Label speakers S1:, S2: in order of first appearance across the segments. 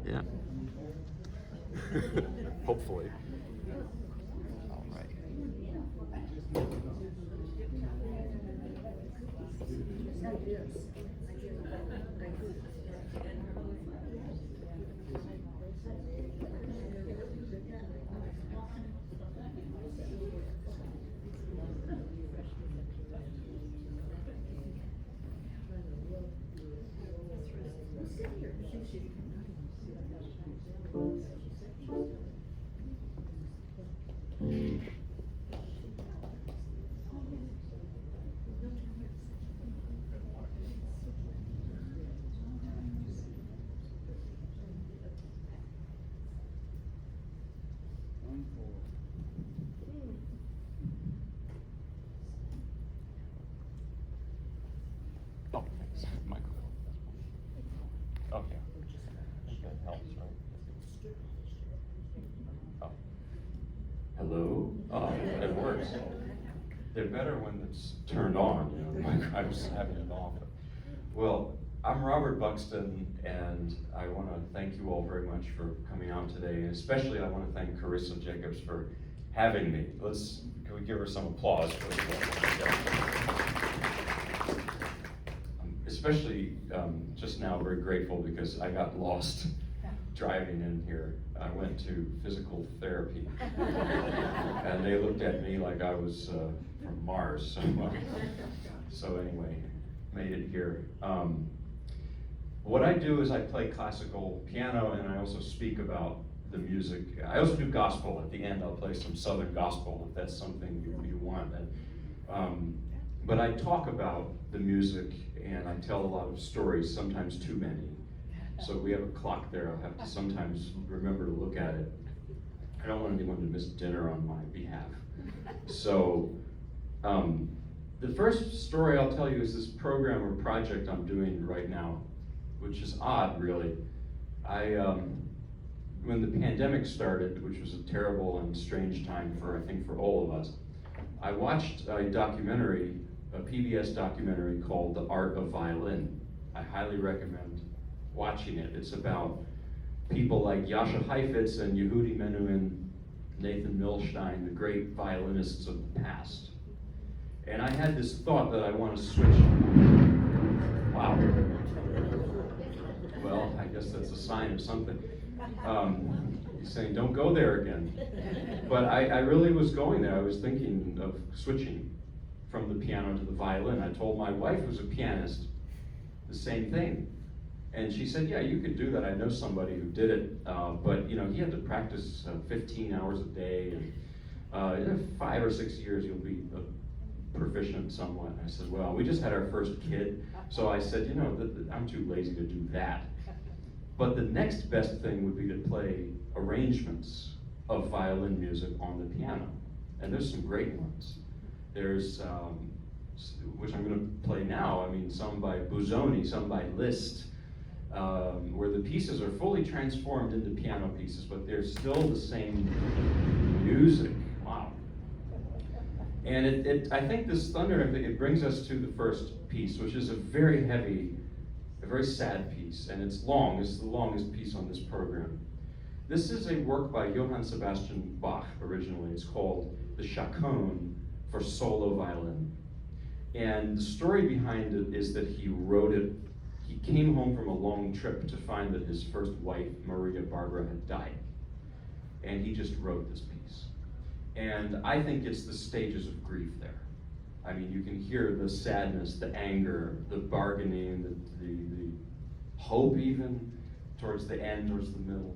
S1: Yeah. Hopefully. All right. Oh, thanks. Microphone. Okay. I think that helps, right? Oh. Hello? Oh, it works. They're better when it's turned on, you know. I was having it off. Well, I'm Robert Buxton, and I want to thank you all very much for coming out today. And especially, I want to thank Carissa Jacobs for having me. Can we give her some applause? Especially just now, very grateful because I got lost driving in here. I went to physical therapy, and they looked at me like I was from Mars. So anyway, made it here. What I do is I play classical piano, and I also speak about the music. I also do gospel. At the end, I'll play some Southern gospel if that's something you want. But I talk about the music, and I tell a lot of stories, sometimes too many. So we have a clock there. I'll have to sometimes remember to look at it. I don't want anyone to miss dinner on my behalf. So the first story I'll tell you is this program or project I'm doing right now, which is odd, really. When the pandemic started, which was a terrible and strange time I think for all of us, I watched a documentary, a PBS documentary called The Art of Violin. I highly recommend watching it. It's about people like Jascha Heifetz and Yehudi Menuhin, Nathan Milstein, the great violinists of the past. And I had this thought that I want to switch. Wow. Well, I guess that's a sign of something. He's saying, don't go there again. But I really was going there. I was thinking of switching from the piano to the violin. I told my wife, who's a pianist, the same thing. And she said, yeah, you could do that. I know somebody who did it. But you know, he had to practice 15 hours a day. And in 5 or 6 years, you'll be proficient somewhat. I said, well, we just had our first kid. So I said, you know, I'm too lazy to do that. But the next best thing would be to play arrangements of violin music on the piano. And there's some great ones. There's, which I'm going to play now, I mean, some by Busoni, some by Liszt, where the pieces are fully transformed into piano pieces, but they're still the same music. Wow. And I think this thunder, it brings us to the first piece, which is a very heavy, a very sad piece, and it's long. It's the longest piece on this program. This is a work by Johann Sebastian Bach, originally. It's called the Chaconne for solo violin. And the story behind it is that he wrote it. He came home from a long trip to find that his first wife, Maria Barbara, had died. And he just wrote this piece. And I think it's the stages of grief there. I mean, you can hear the sadness, the anger, the bargaining, the hope even, towards the end, towards the middle.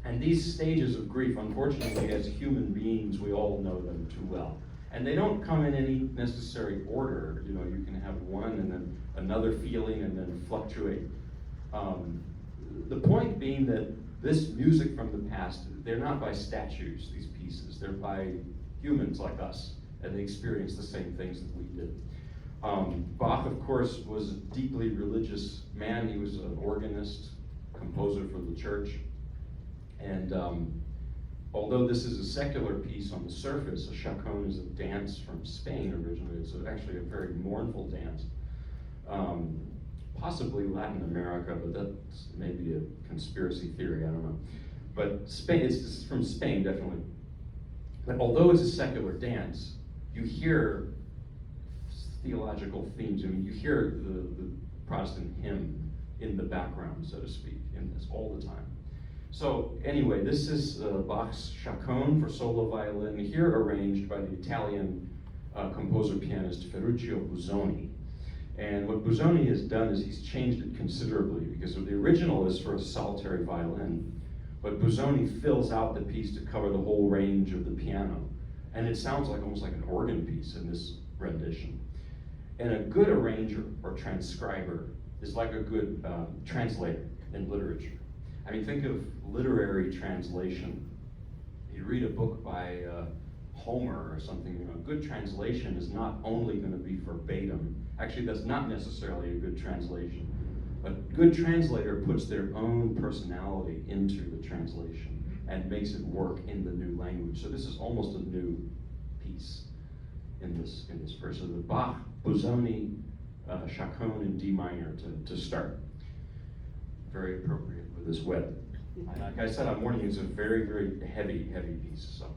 S1: And these stages of grief, unfortunately, as human beings, we all know them too well. And they don't come in any necessary order. You know, you can have one and then another feeling and then fluctuate. The point being that this music from the past, they're not by statues, these pieces. They're by humans like us, and they experience the same things that we did. Bach, of course, was a deeply religious man. He was an organist, composer for the church. And although this is a secular piece on the surface, a chaconne is a dance from Spain originally. It's actually a very mournful dance. possibly Latin America, but that's maybe a conspiracy theory, I don't know. But Spain, it's from Spain, definitely. But although it's a secular dance, you hear theological themes. I mean, you hear the Protestant hymn in the background, so to speak, in this all the time. So anyway, this is Bach's Chaconne for solo violin, here arranged by the Italian composer-pianist Ferruccio Busoni. And what Busoni has done is he's changed it considerably, because the original is for a solitary violin, but Busoni fills out the piece to cover the whole range of the piano. And it sounds like almost like an organ piece in this rendition. And a good arranger or transcriber is like a good translator in literature. I mean, think of literary translation. You read a book by Homer or something, you know, a good translation is not only going to be verbatim. Actually, that's not necessarily a good translation. A good translator puts their own personality into the translation and makes it work in the new language. So this is almost a new piece in this verse. So the Bach, Busoni, Chaconne in D minor to start. Very appropriate for this weather. And like I said on morning, it's a very, very heavy piece. So.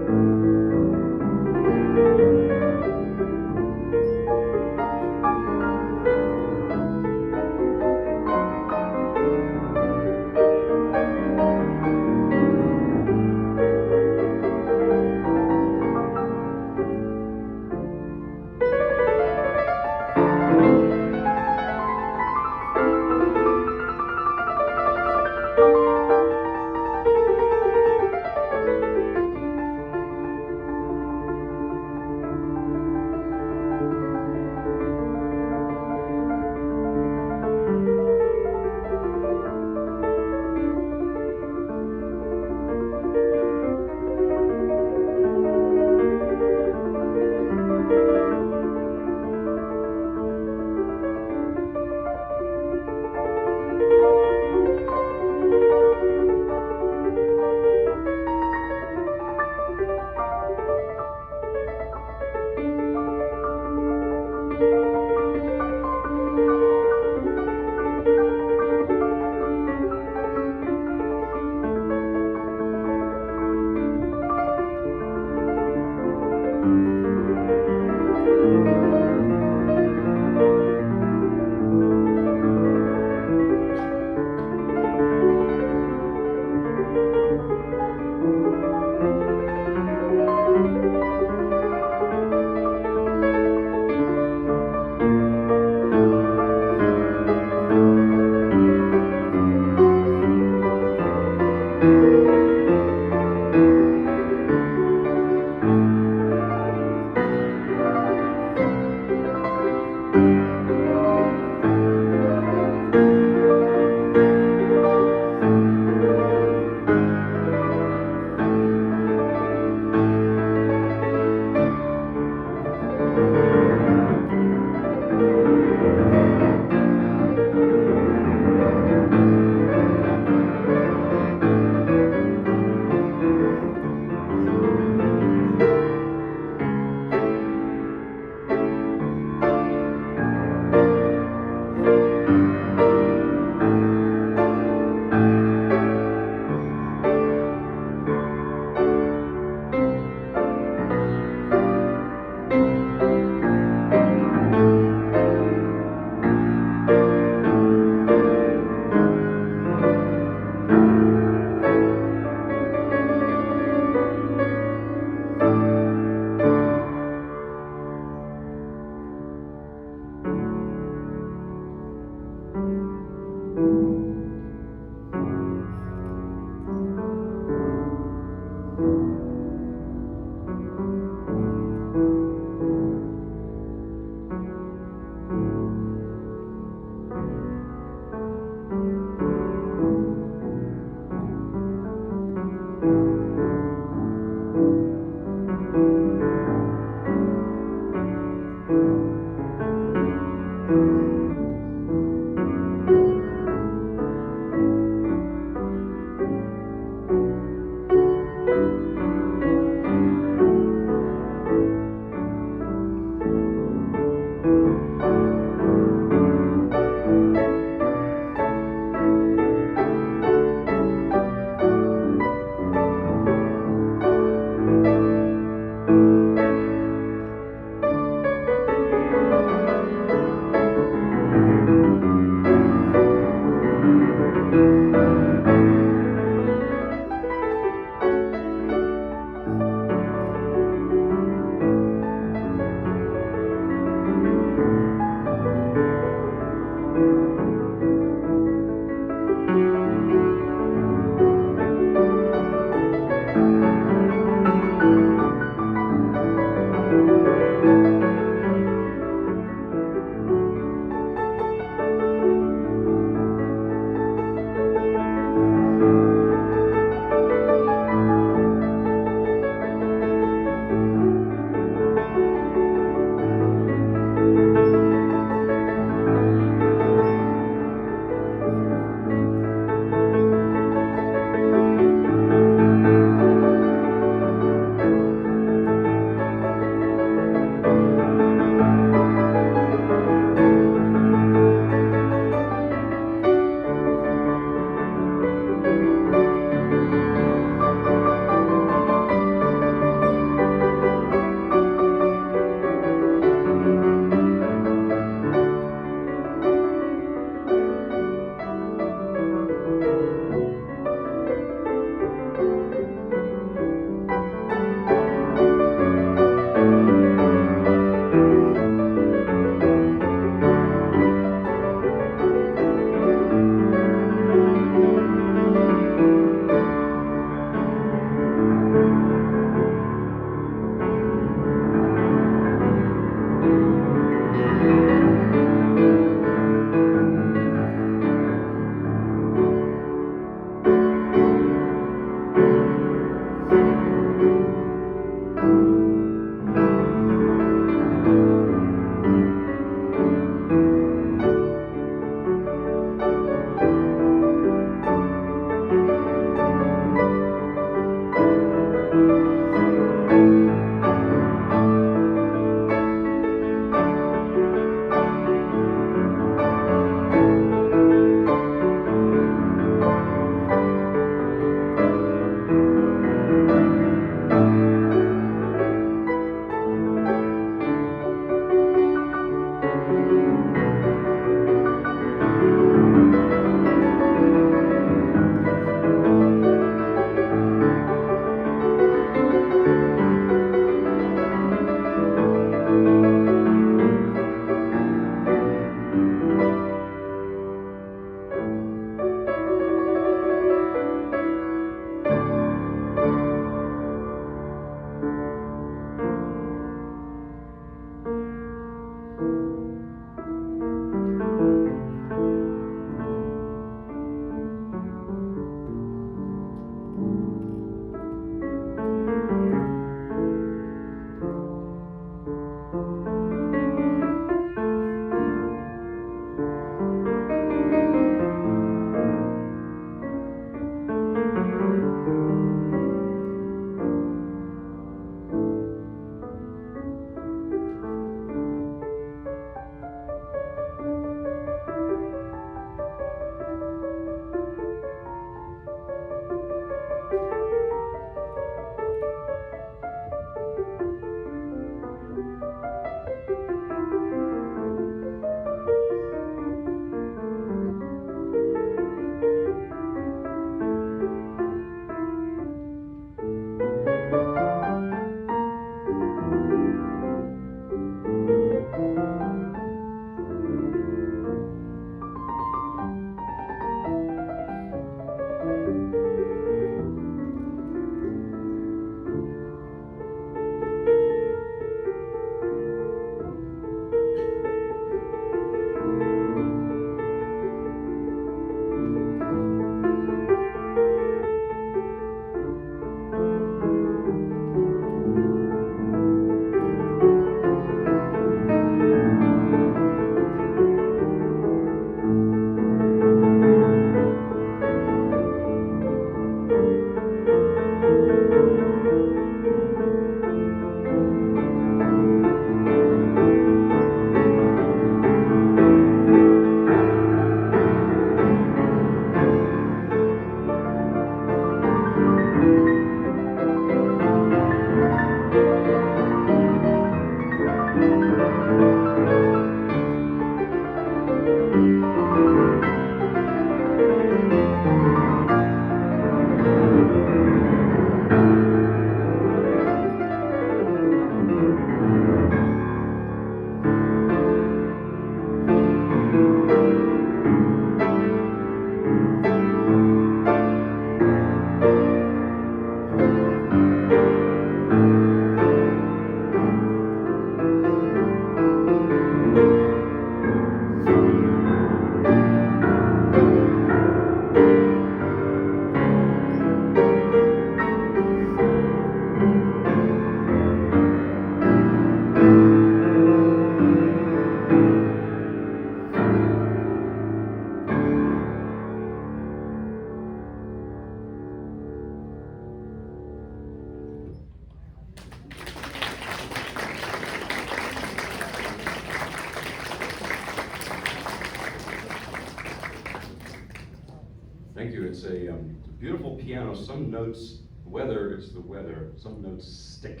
S1: It's a beautiful piano. Some notes, it's the weather, some notes stick.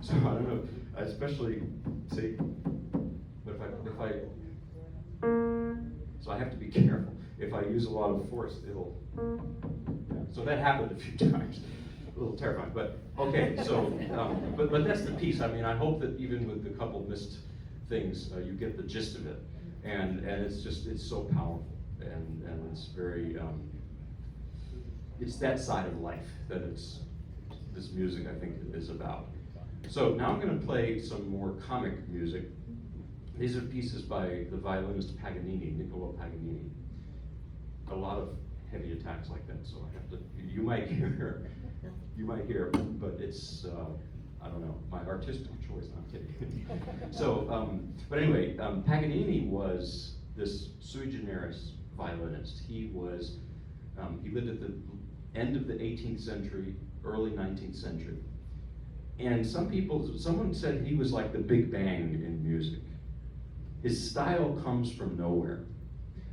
S1: So I don't know, especially, see, but so I have to be careful. If I use a lot of force, it'll, yeah. So that happened a few times. A little terrifying, but okay, so, but that's the piece. I mean, I hope that even with the couple missed things, you get the gist of it. And it's just, it's so powerful. And it's very, it's that side of life that this music, I think, is about. So now I'm going to play some more comic music. These are pieces by the violinist Paganini, Niccolo Paganini. A lot of heavy attacks like that, so I have to, you might hear, but it's, I don't know, my artistic choice, I'm kidding. So, but anyway, Paganini was this sui generis violinist. He was, he lived at the end of the 18th century, early 19th century. And someone said he was like the Big Bang in music. His style comes from nowhere.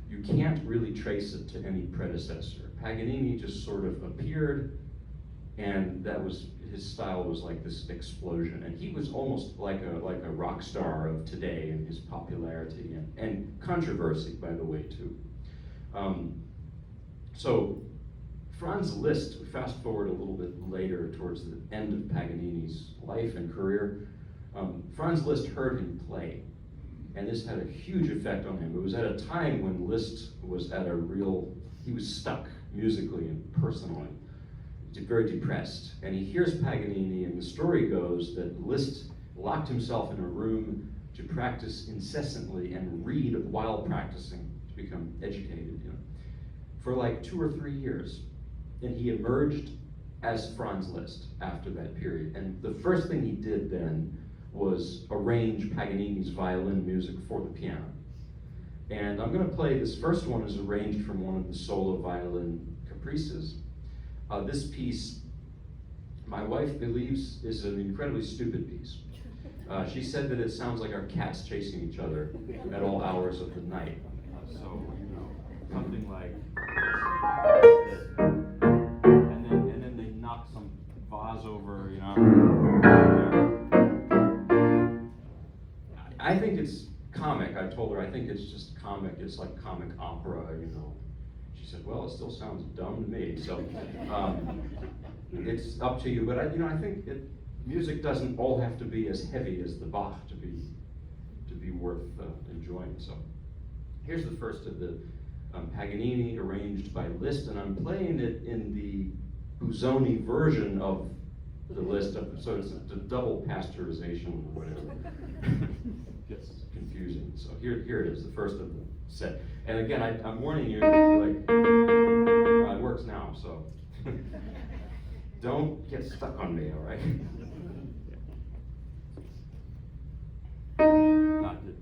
S1: You can't really trace it to any predecessor. Paganini just sort of appeared, and that was, his style was like this explosion. And he was almost like a rock star of today in his popularity and controversy, by the way, too. So Franz Liszt, we fast forward a little bit later towards the end of Paganini's life and career, Franz Liszt heard him play, and this had a huge effect on him. It was at a time when Liszt was at he was stuck musically and personally, very depressed. And he hears Paganini, and the story goes that Liszt locked himself in a room to practice incessantly and read while practicing to become educated, for like 2 or 3 years. And he emerged as Franz Liszt after that period. And the first thing he did then was arrange Paganini's violin music for the piano. And I'm going to play, this first one is arranged from one of the solo violin caprices. This piece, my wife believes, is an incredibly stupid piece. She said that it sounds like our cats chasing each other at all hours of the night. So, something like this. And then they knock some vase over, I think it's comic. I told her I think it's just comic. It's like comic opera, She said, well, it still sounds dumb to me. So it's up to you. But I think music doesn't all have to be as heavy as the Bach to be worth enjoying. So here's the first of the Paganini, arranged by Liszt, and I'm playing it in the Busoni version of the Liszt, so it's a double pasteurization or whatever. Gets confusing. So here it is, the first of the set. And again, I'm warning you, it works now, so don't get stuck on me, all right? Not it.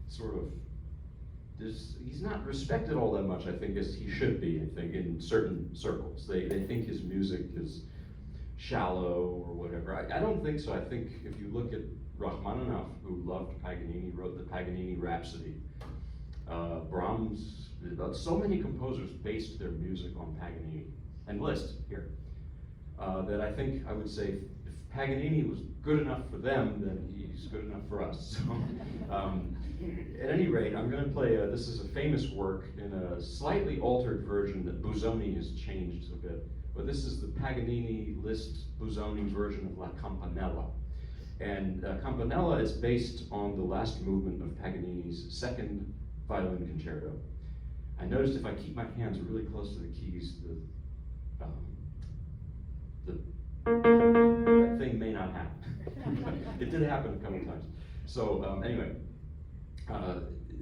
S1: sort of, he's not respected all that much, I think, as he should be, I think, in certain circles. They think his music is shallow or whatever. I don't think so. I think if you look at Rachmaninoff, who loved Paganini, wrote the Paganini Rhapsody. Brahms, so many composers based their music on Paganini. And Liszt here. That I think I would say if Paganini was good enough for them, then he's good enough for us. So, at any rate, I'm going to play, this is a famous work in a slightly altered version that Busoni has changed a bit. But this is the Paganini, Liszt, Busoni version of La Campanella. And Campanella is based on the last movement of Paganini's second violin concerto. I noticed if I keep my hands really close to the keys, that thing may not happen. It did happen a couple times. So anyway,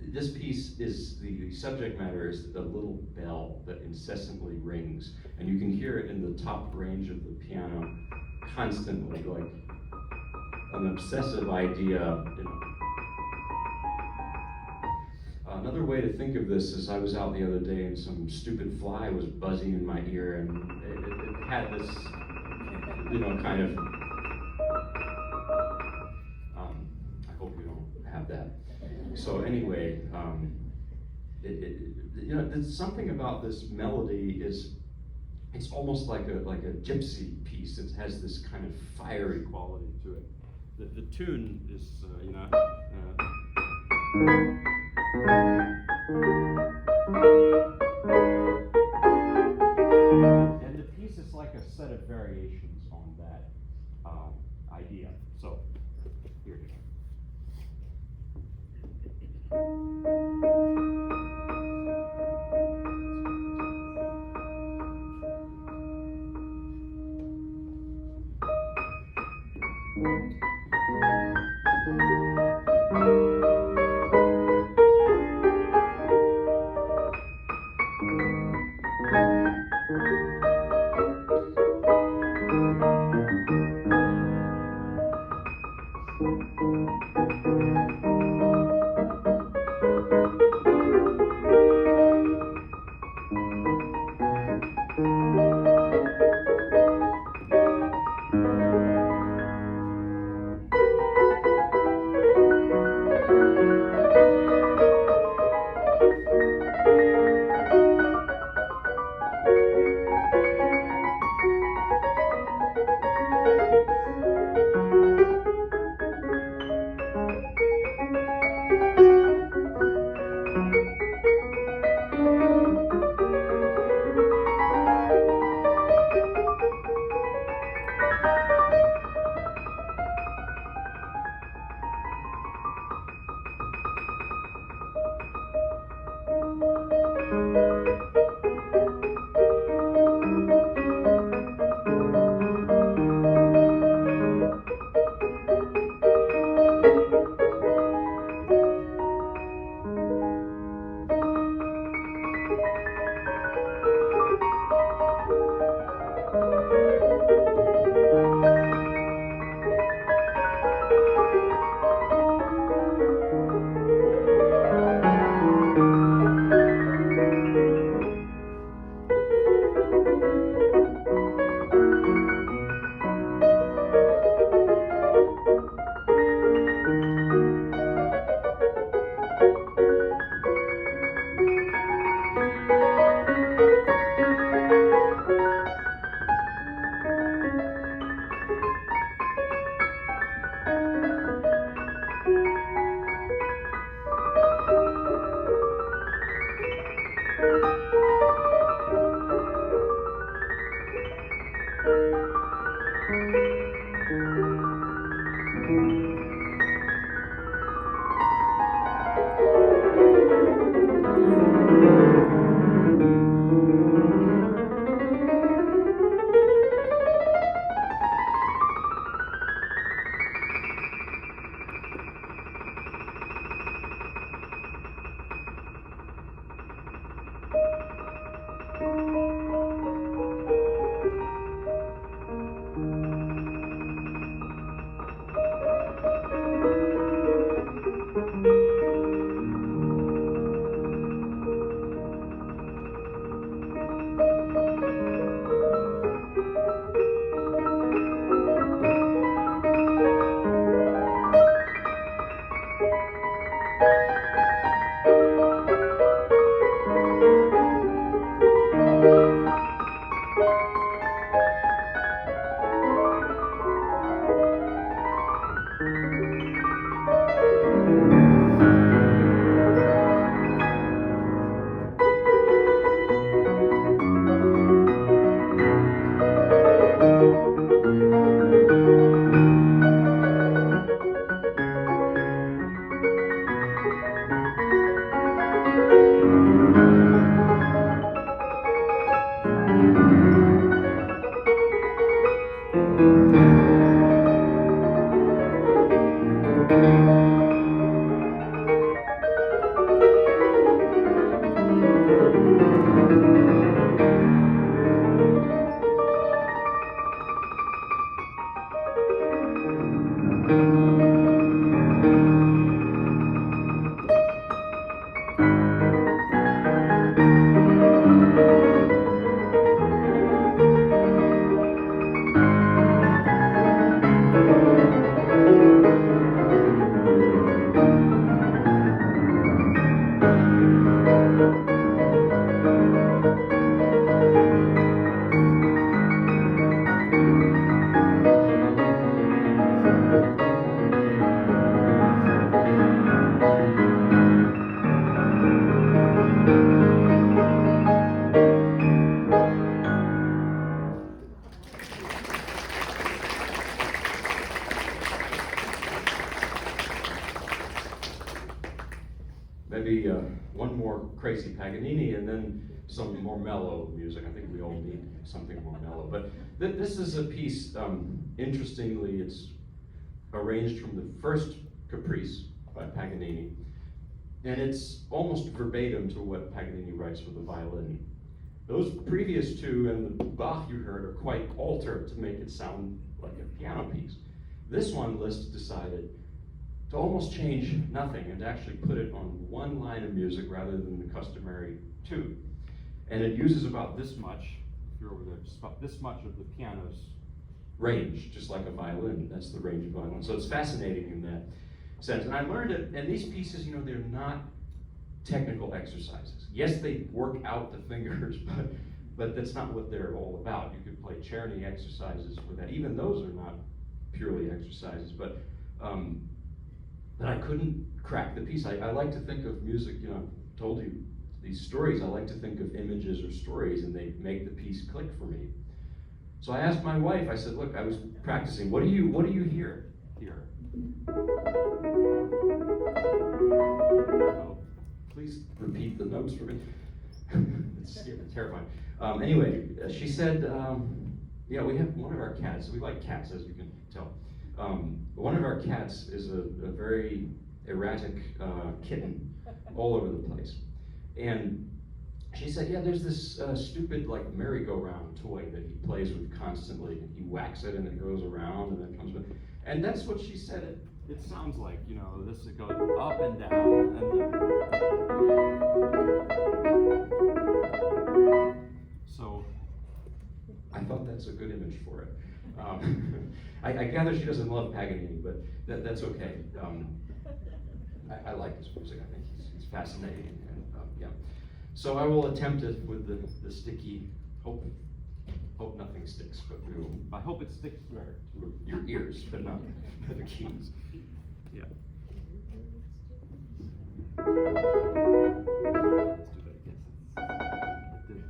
S1: this piece is, the subject matter is the little bell that incessantly rings. And you can hear it in the top range of the piano constantly, like an obsessive idea. Another way to think of this is I was out the other day and some stupid fly was buzzing in my ear, and it had this, kind of, I hope you don't have that. So anyway, there's something about this melody it's almost like a gypsy piece. It has this kind of fiery quality to it. The tune is, and the piece is like a set of variations on that idea. So, here it is. maybe one more crazy Paganini, and then some more mellow music. I think we all need something more mellow. But this is a piece, interestingly, it's arranged from the first Caprice by Paganini, and it's almost verbatim to what Paganini writes for the violin. Those previous two and the Bach you heard are quite altered to make it sound like a piano piece. This one, Liszt decided to almost change nothing and to actually put it on one line of music rather than the customary two. And it uses about this much, if you're over there, just about this much of the piano's range, just like a violin. That's the range of violin. So it's fascinating in that sense. And I learned it, and these pieces, they're not technical exercises. Yes, they work out the fingers, but that's not what they're all about. You could play Czerny exercises with that. Even those are not purely exercises, but I couldn't crack the piece. I like to think of music, I've told you these stories, I like to think of images or stories, and they make the piece click for me. So I asked my wife, I said, look, I was practicing, what do you hear here? Oh, please repeat the notes for me. It's terrifying. Anyway, she said, yeah, we have one of our cats. We like cats, as you can tell. One of our cats is a very erratic kitten all over the place. And she said, yeah, there's this stupid like merry-go-round toy that he plays with constantly. He whacks it and it goes around and then comes back. And that's what she said it sounds like, this it goes up and down. So I thought that's a good image for it. I gather she doesn't love Paganini, but that's okay. I like his music. I think he's fascinating. And, yeah. So I will attempt it with the sticky. Hope nothing sticks, but I hope it sticks to your ears, but not the keys. Yeah. Let's do that again. It did,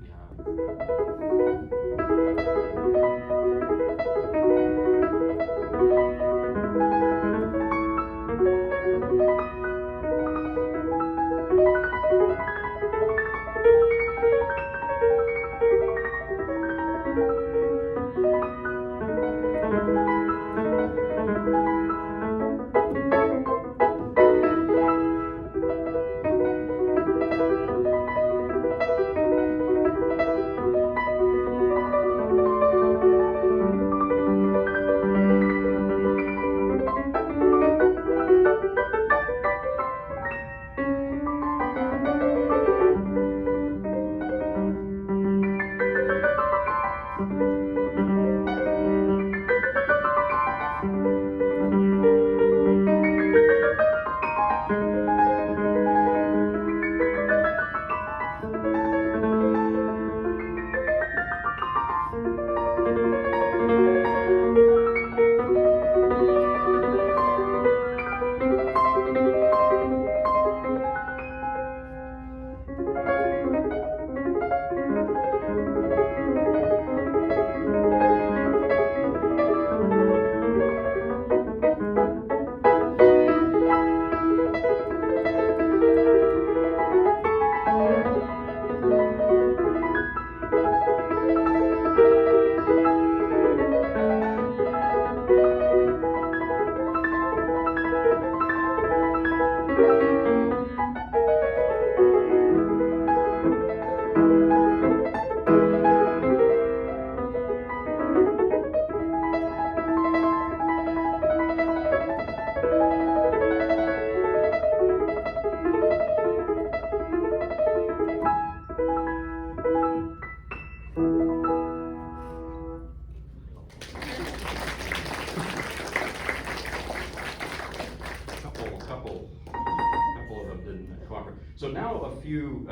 S1: So now a few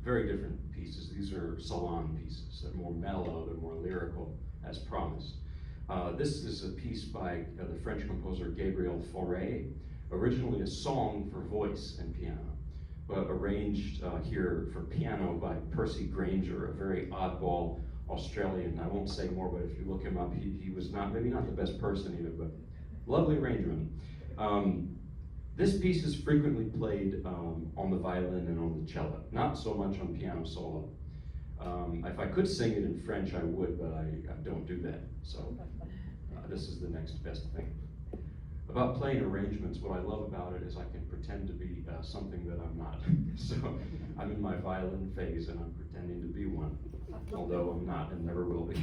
S1: very different pieces. These are salon pieces. They're more mellow, they're more lyrical, as promised. This is a piece by the French composer Gabriel Fauré, originally a song for voice and piano, but arranged here for piano by Percy Granger, a very oddball Australian. I won't say more, but if you look him up, he was maybe not the best person either, but lovely arrangement. This piece is frequently played on the violin and on the cello, not so much on piano solo. If I could sing it in French, I would, but I don't do that. So this is the next best thing. About playing arrangements, what I love about it is I can pretend to be something that I'm not. So I'm in my violin phase and I'm pretending to be one, although I'm not and never will be.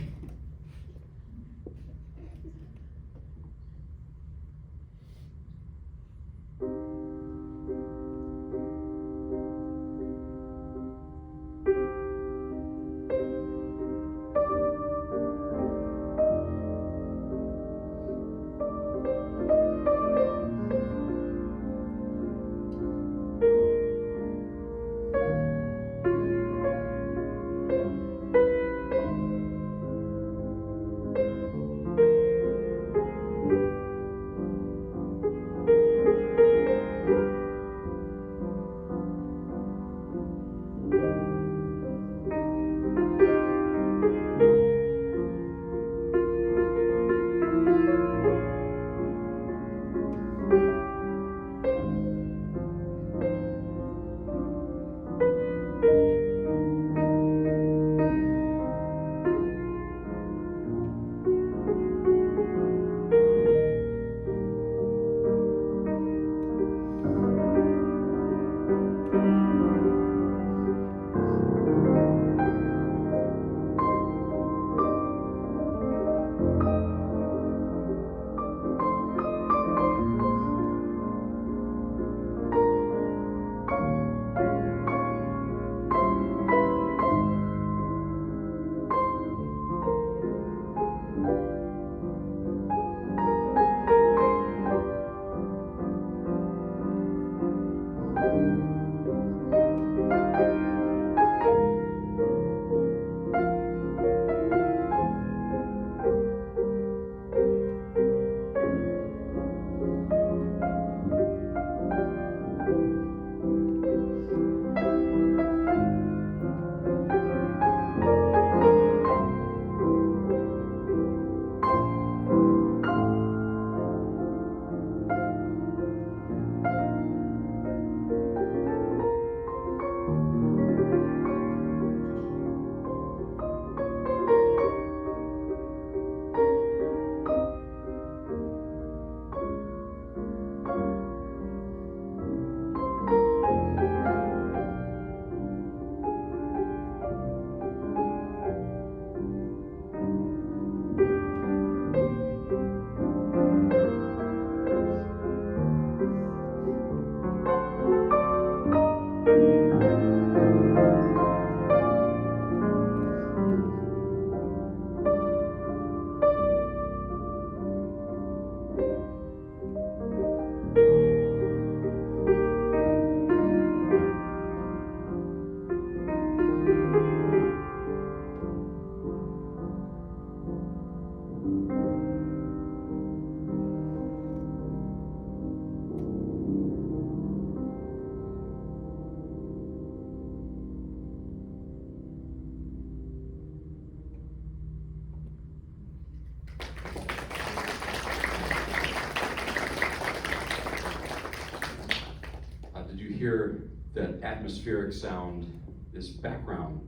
S1: Hear that atmospheric sound, this background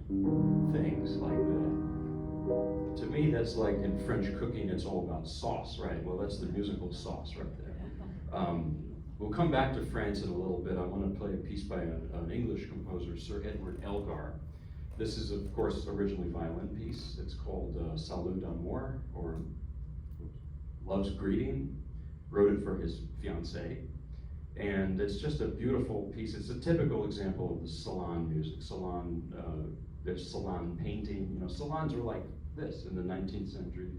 S1: things like that. To me, that's like in French cooking, it's all about sauce, right? Well, that's the musical sauce right there. We'll come back to France in a little bit. I want to play a piece by an English composer, Sir Edward Elgar. This is, of course, originally a violin piece. It's called Salut d'amour, or Love's Greeting. Wrote it for his fiancée. And it's just a beautiful piece. It's a typical example of the salon music. There's salon painting. You know, salons were like this in the 19th century,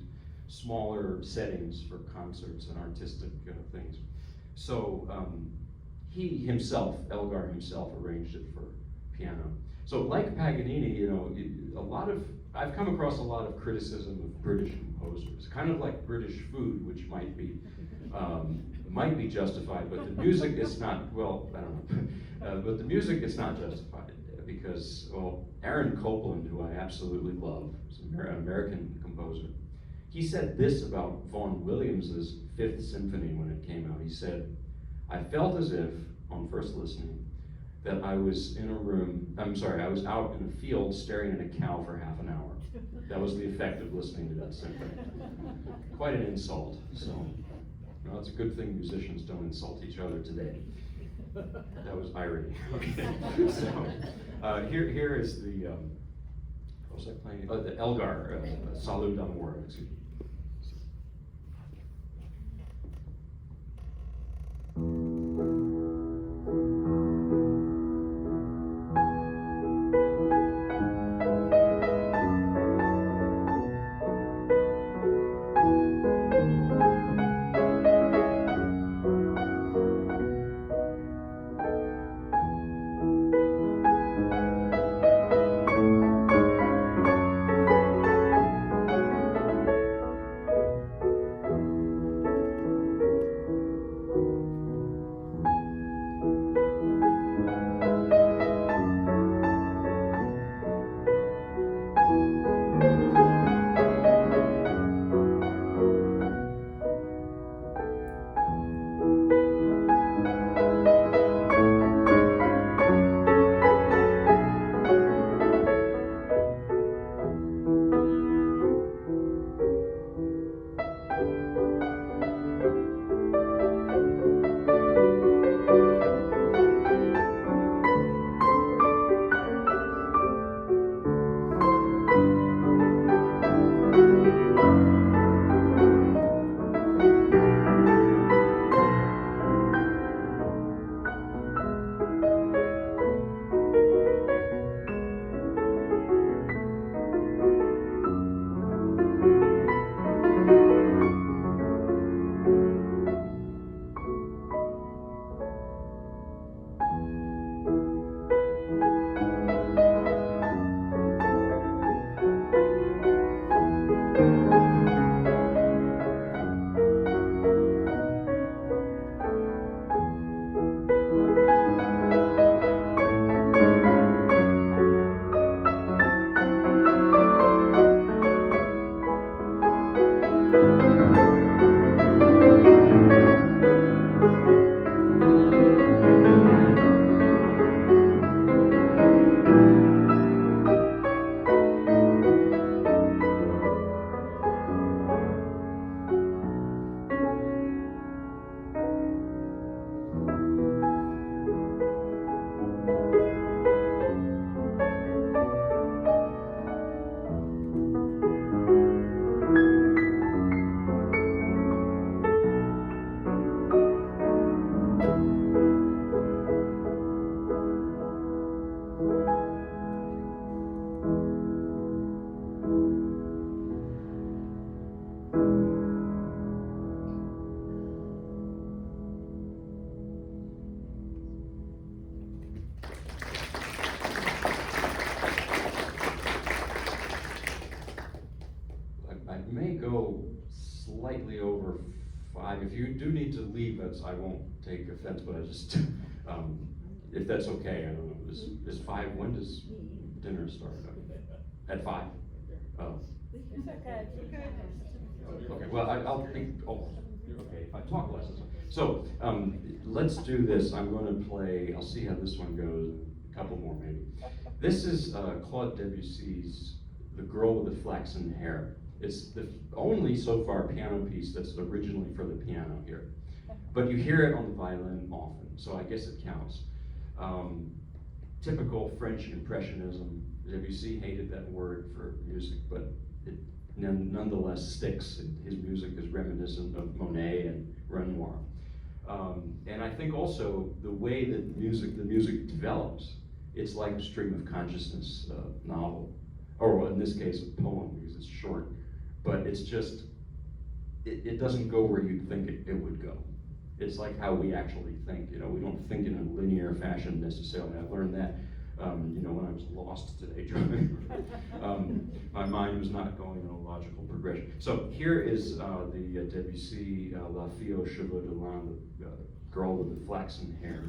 S1: smaller settings for concerts and artistic things. So he himself, Elgar himself, arranged it for piano. So like Paganini, you know, I've come across a lot of criticism of British composers, kind of like British food, which might be justified, but the music is not, well, I don't know, but the music is not justified because, well, Aaron Copland, who I absolutely love, is an American composer, he said this about Vaughan Williams's Fifth Symphony when it came out. He said, I felt as if, on first listening, that I was in a room, I was out in a field staring at a cow for half an hour. That was the effect of listening to that symphony. Quite an insult, so, you know, it's a good thing musicians don't insult each other today. That was irony. Okay, so here is the, what was I playing? The Elgar, Salut d'Amour, excuse me. May go slightly over 5. If you do need to leave, I won't take offense, but I just, if that's okay, I don't know. Is 5, when does dinner start? At 5? Oh.
S2: It's okay.
S1: Okay, well, I'll think, okay, if I talk less, it's okay. So, let's do this. I'm going to play, I'll see how this one goes, a couple more maybe. This is Claude Debussy's The Girl with the Flaxen Hair. It's the only, so far, piano piece that's originally for the piano here. But you hear it on the violin often, so I guess it counts. Typical French Impressionism. Debussy hated that word for music, but it nonetheless sticks. His music is reminiscent of Monet and Renoir. And I think also the way that the music develops, it's like a stream of consciousness novel, or in this case, a poem, because it's short. But it's just, it doesn't go where you'd think it would go. It's like how we actually think. You know, we don't think in a linear fashion necessarily. I learned that, you know, when I was lost today driving. My mind was not going in a logical progression. So here is the Debussy La Fille aux Cheveux de Lin, the girl with the flaxen hair.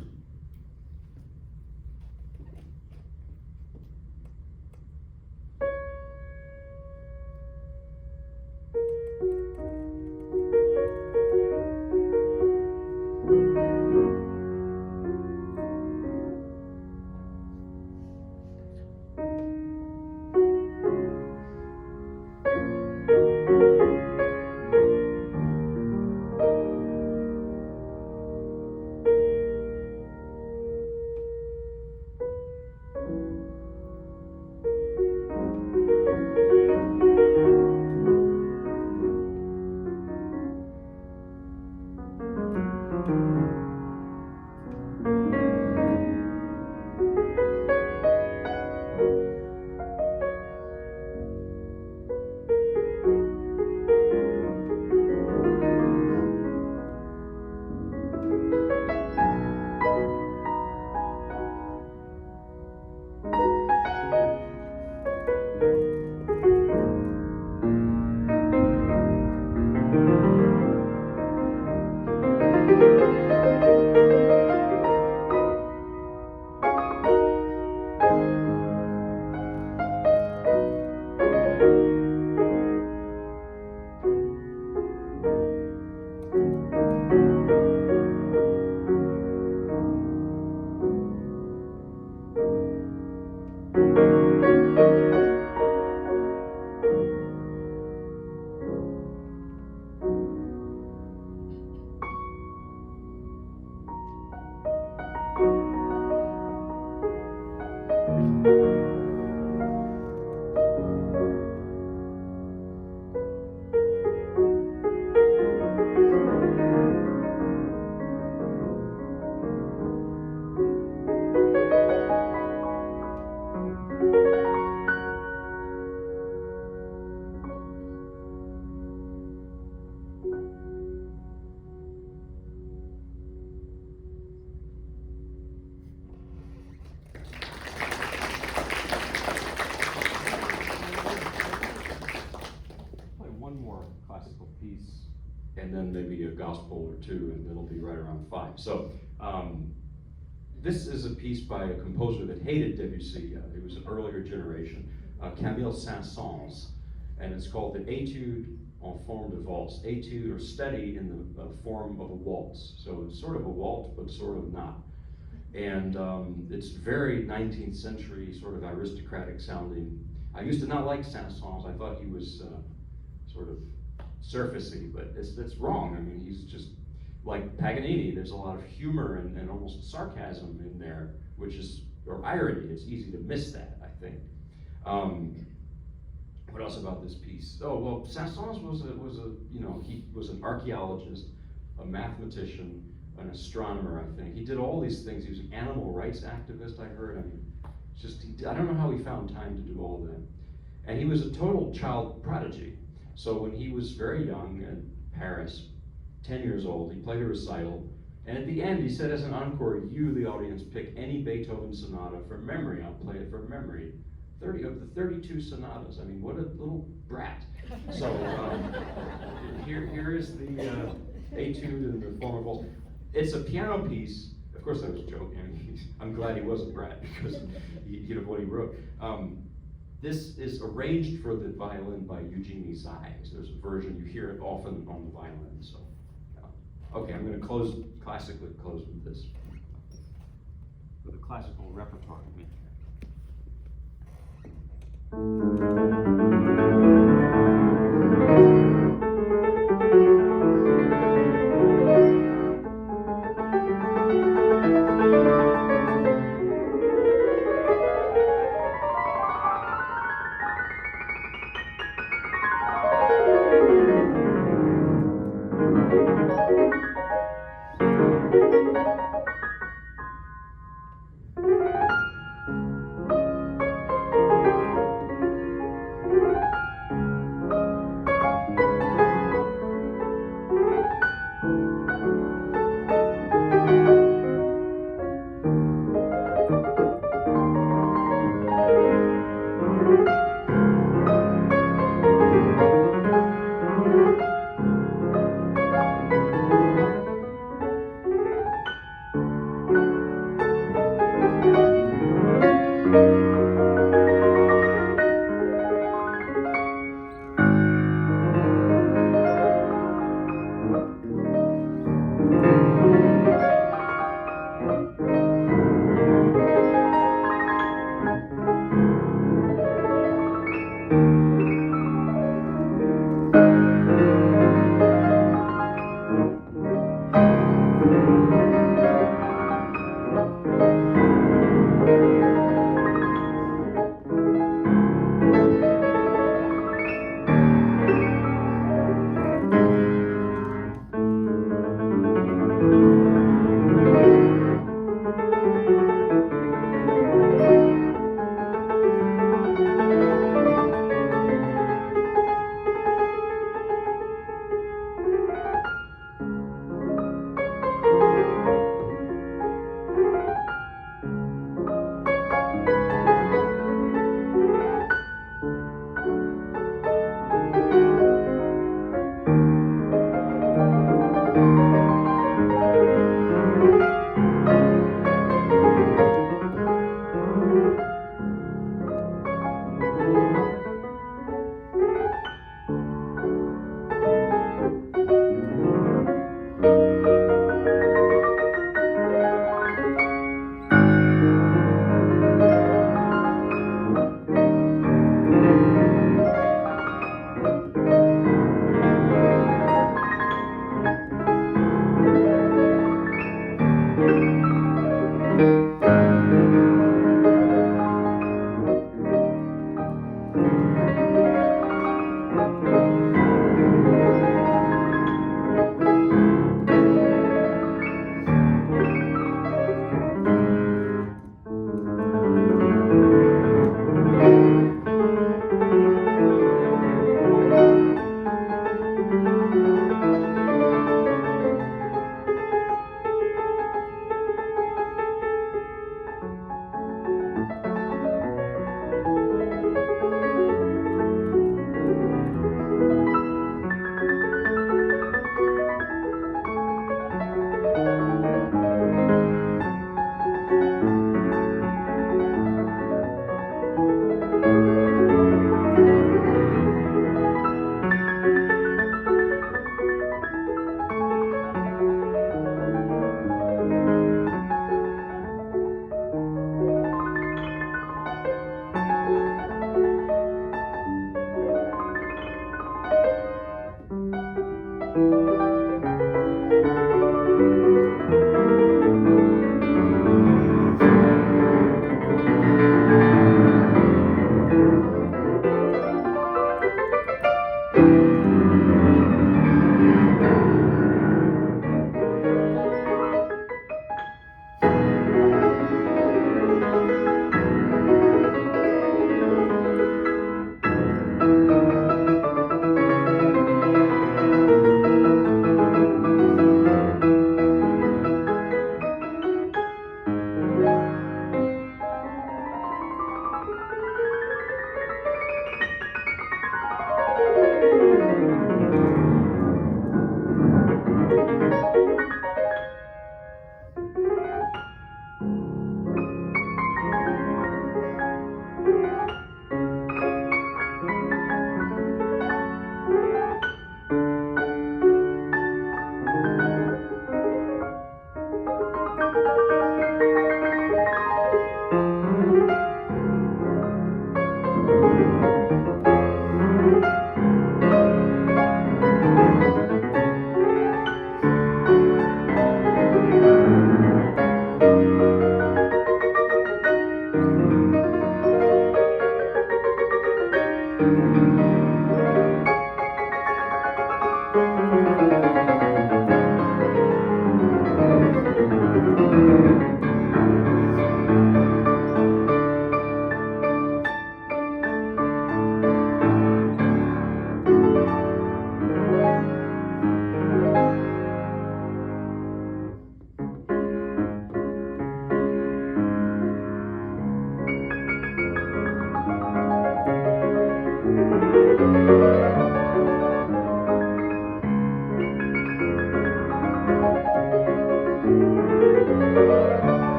S1: gospel or two, and it'll be right around 5. So this is a piece by a composer that hated Debussy. It was an earlier generation, Camille Saint-Saëns, and it's called the Étude en forme de valse. Étude, or study in the form of a waltz. So it's sort of a waltz, but sort of not. And it's very 19th century, sort of aristocratic sounding. I used to not like Saint-Saëns. I thought he was sort of surfacey, but it's wrong. I mean, he's just like Paganini. There's a lot of humor and almost sarcasm in there, which is, or irony. It's easy to miss that, I think. What else about this piece? Oh, well, Saint-Saëns he was an archaeologist, a mathematician, an astronomer, I think. He did all these things. He was an animal rights activist, I heard. I mean, I don't know how he found time to do all that. And he was a total child prodigy. So when he was very young in Paris, 10 years old, he played a recital. And at the end, he said as an encore, you, the audience, pick any Beethoven sonata from memory. I'll play it from memory. 30 of the 32 sonatas. I mean, what a little brat. So here is the Etude in the form of waltz. It's a piano piece. Of course, I was joking. I'm glad he was a brat because what he wrote. This is arranged for the violin by Eugenie Zais. There's a version, you hear it often on the violin. So, okay, I'm going to classically close with this. For the classical repertoire.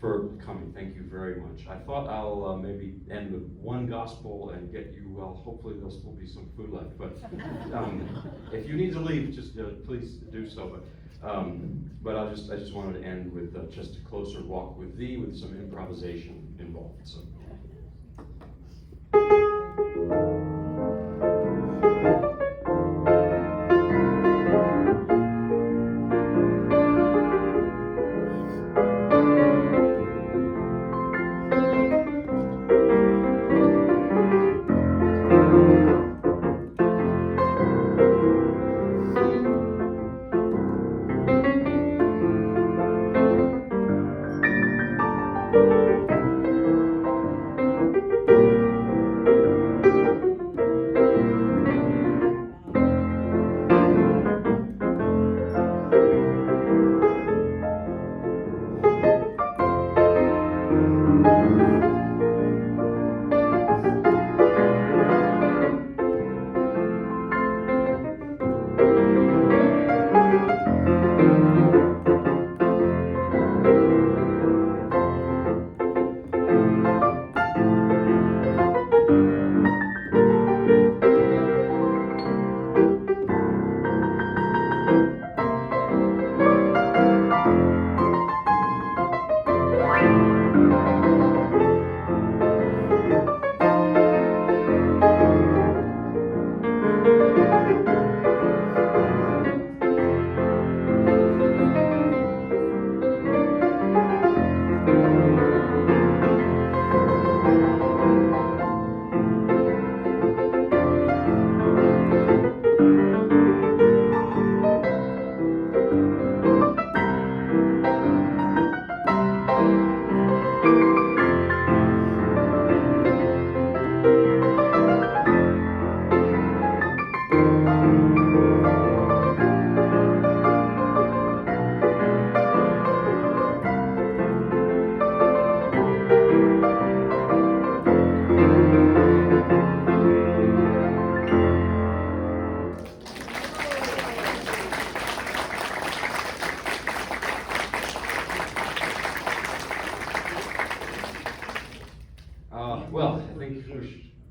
S1: For coming, thank you very much. I thought I'll maybe end with one gospel and get you, well, hopefully there'll still be some food left, but if you need to leave, just please do so. But I just wanted to end with just a closer walk with thee, with some improvisation involved. So.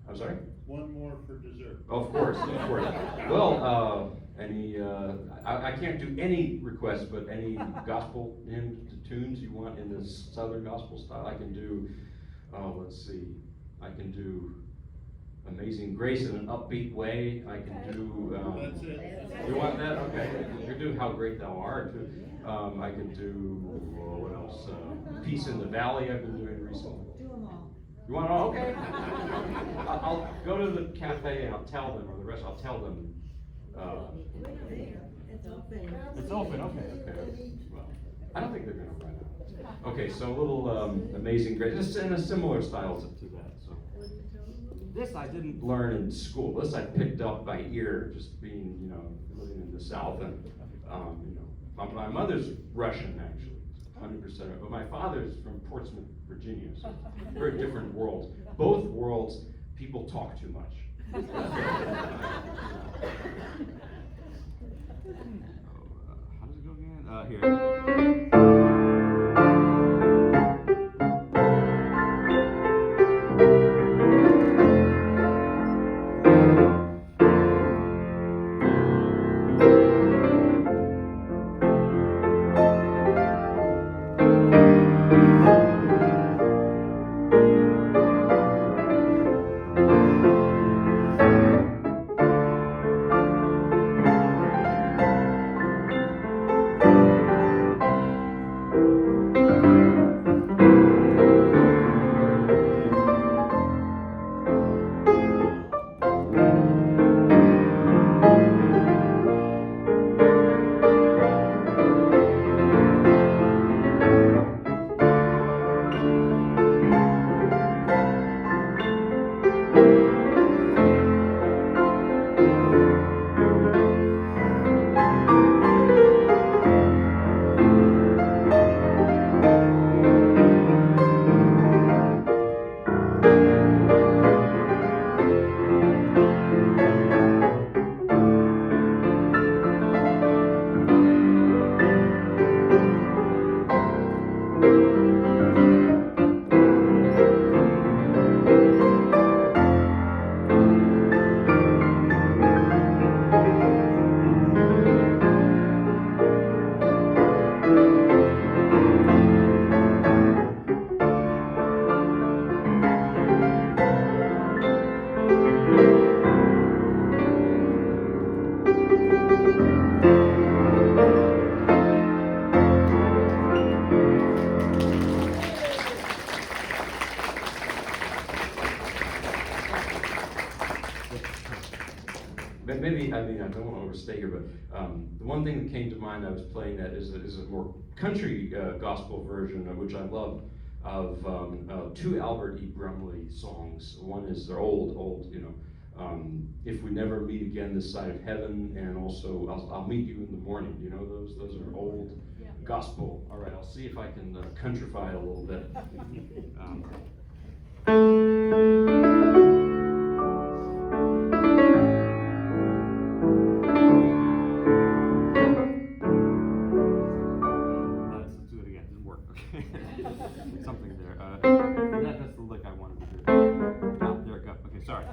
S1: I'm sorry?
S2: One more for dessert.
S1: Oh, of course, of course. Well, I can't do any requests, but any gospel hymns, tunes you want in the Southern gospel style, I can do. Let's see, I can do Amazing Grace in an upbeat way. I can do.
S2: That's it.
S1: You want that? Okay. You can do How Great Thou Art. I can do what else? Peace in the Valley. I've been doing recently.
S3: Do them all.
S1: You want to know? Okay. I'll go to the cafe and I'll tell them, or the rest. I'll tell them.
S3: It's open.
S1: It's open. Okay. Well, I don't think they're going to run out. Okay. So a little Amazing Grace, just in a similar style to that. So. This I didn't learn in school. This I picked up by ear, just being, living in the South, and my mother's Russian actually, 100%. But my father's from Portsmouth, Virginia, so very different worlds. Both worlds, people talk too much. How does it go again? Here. Maybe, I don't want to overstay here, but the one thing that came to mind, I was playing that is a more country gospel version, which I love, of two Albert E. Brumley songs. One is, they're old, If We Never Meet Again This Side of Heaven, and also I'll Meet You in the Morning. You know, those are old gospel. All right, I'll see if I can countrify it a little bit. Something there. That's the lick I wanted to do. Oh, there it goes. Okay, sorry.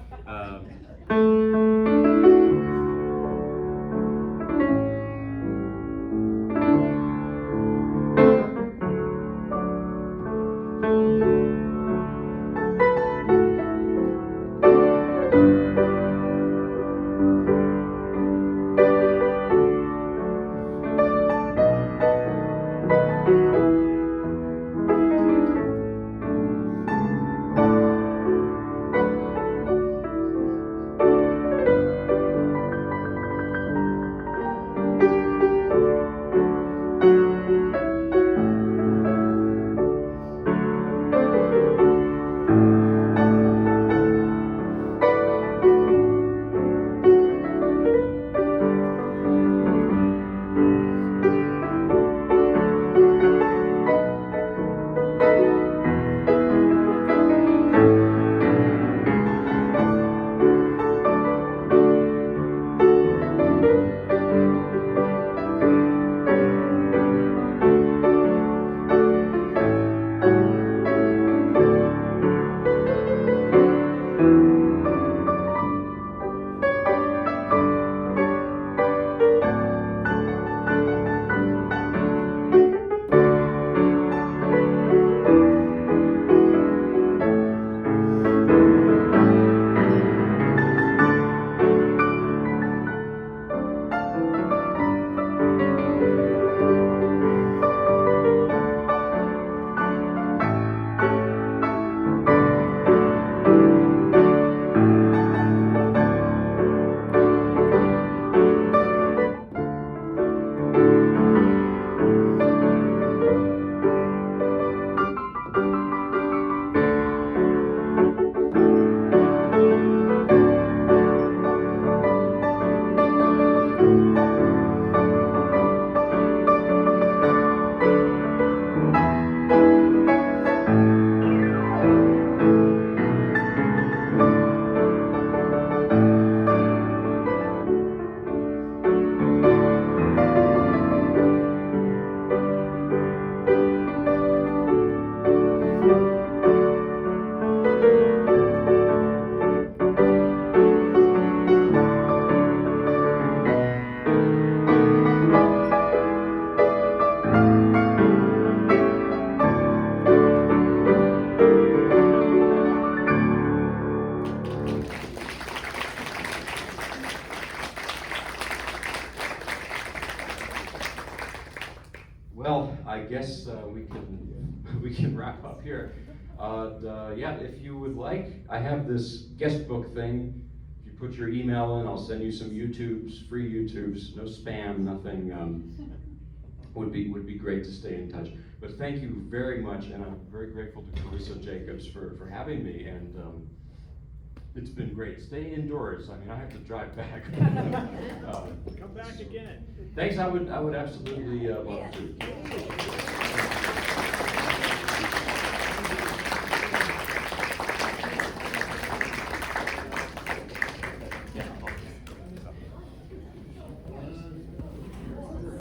S1: up here. Yeah, if you would like, I have this guest book thing. If you put your email in, I'll send you some YouTubes, free YouTubes, no spam, nothing. Would be great to stay in touch. But thank you very much, and I'm very grateful to Carissa Jacobs for having me, and it's been great. Stay indoors. I mean, I have to drive back.
S2: Come back again.
S1: Thanks, I would absolutely love to.